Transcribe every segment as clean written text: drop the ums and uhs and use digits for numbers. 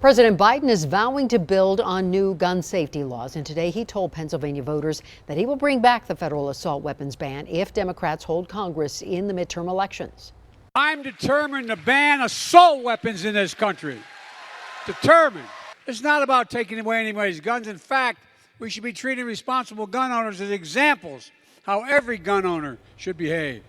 President Biden is vowing to build on new gun safety laws, and today he told Pennsylvania voters that he will bring back the federal assault weapons ban if Democrats hold Congress in the midterm elections. I'm determined to ban assault weapons in this country. Determined. It's not about taking away anybody's guns. In fact, we should be treating responsible gun owners as examples how every gun owner should behave.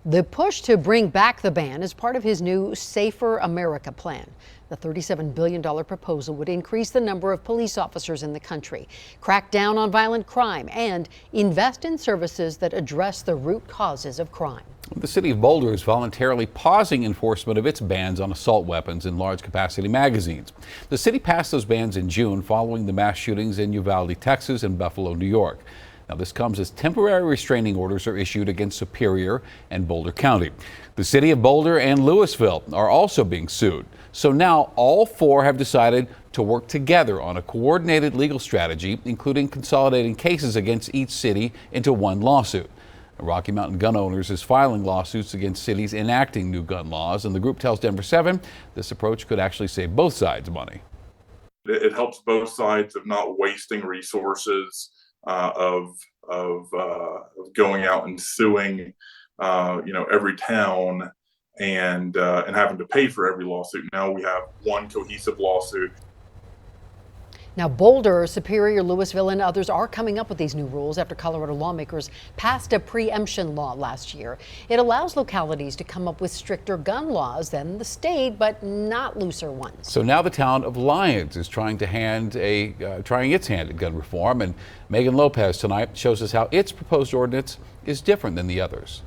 The push to bring back the ban is part of his new Safer America plan. The $37 billion proposal would increase the number of police officers in the country, crack down on violent crime, and invest in services that address the root causes of crime. The city of Boulder is voluntarily pausing enforcement of its bans on assault weapons in large capacity magazines. The city passed those bans in June following the mass shootings in Uvalde, Texas and Buffalo, New York. Now, this comes as temporary restraining orders are issued against Superior and Boulder County. The city of Boulder and Louisville are also being sued. So now all four have decided to work together on a coordinated legal strategy, including consolidating cases against each city into one lawsuit. Rocky Mountain Gun Owners is filing lawsuits against cities enacting new gun laws, and the group tells Denver 7 this approach could actually save both sides money. It helps both sides of not wasting resources, of going out and suing, every town and having to pay for every lawsuit. Now we have one cohesive lawsuit. Now, Boulder, Superior, Louisville, and others are coming up with these new rules after Colorado lawmakers passed a preemption law last year. It allows localities to come up with stricter gun laws than the state, but not looser ones. So now the town of Lyons is trying its hand at gun reform, and Megan Lopez tonight shows us how its proposed ordinance is different than the others.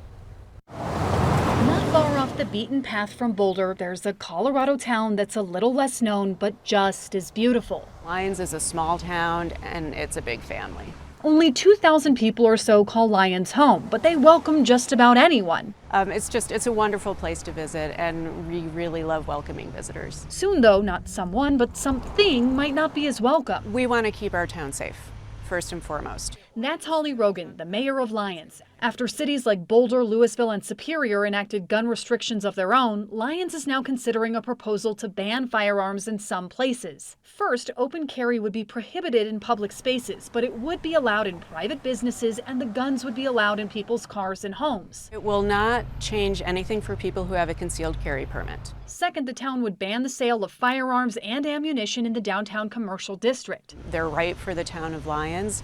Not far off the beaten path from Boulder, there's a Colorado town that's a little less known, but just as beautiful. Lyons is a small town and it's a big family. Only 2,000 people or so call Lyons home, but they welcome just about anyone. It's a wonderful place to visit, and we really love welcoming visitors. Soon, though, not someone, but something might not be as welcome. We want to keep our town safe, first and foremost. That's Holly Rogan, the mayor of Lyons. After cities like Boulder, Louisville, and Superior enacted gun restrictions of their own, Lyons is now considering a proposal to ban firearms in some places. First, open carry would be prohibited in public spaces, but it would be allowed in private businesses, and the guns would be allowed in people's cars and homes. It will not change anything for people who have a concealed carry permit. Second, the town would ban the sale of firearms and ammunition in the downtown commercial district. They're right for the town of Lyons.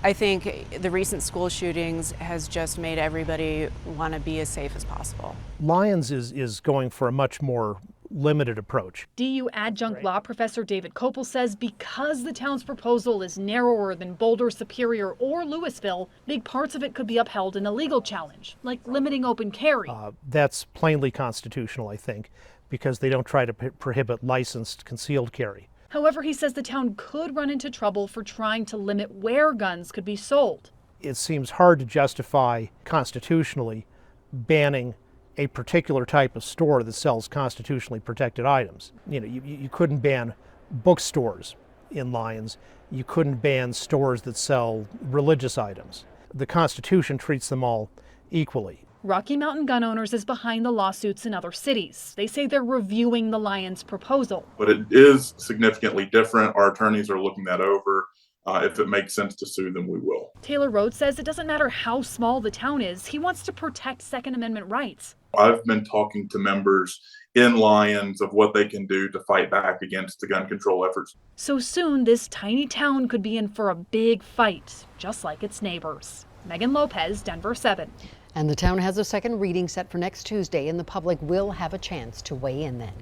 I think the recent school shootings has just made everybody want to be as safe as possible. Lyons is going for a much more limited approach. DU adjunct law professor David Kopel says because the town's proposal is narrower than Boulder, Superior, or Louisville, big parts of it could be upheld in a legal challenge, like limiting open carry. That's plainly constitutional, I think, because they don't try to prohibit licensed concealed carry. However, he says the town could run into trouble for trying to limit where guns could be sold. It seems hard to justify constitutionally banning a particular type of store that sells constitutionally protected items. You couldn't ban bookstores in Lyons. You couldn't ban stores that sell religious items. The Constitution treats them all equally. Rocky Mountain Gun Owners is behind the lawsuits in other cities. They say they're reviewing the Lyons proposal. But it is significantly different. Our attorneys are looking that over. If it makes sense to sue them, we will. Taylor Rhodes says it doesn't matter how small the town is. He wants to protect Second Amendment rights. I've been talking to members in Lyons of what they can do to fight back against the gun control efforts. So soon, this tiny town could be in for a big fight, just like its neighbors. Megan Lopez, Denver 7. And the town has a second reading set for next Tuesday, and the public will have a chance to weigh in then.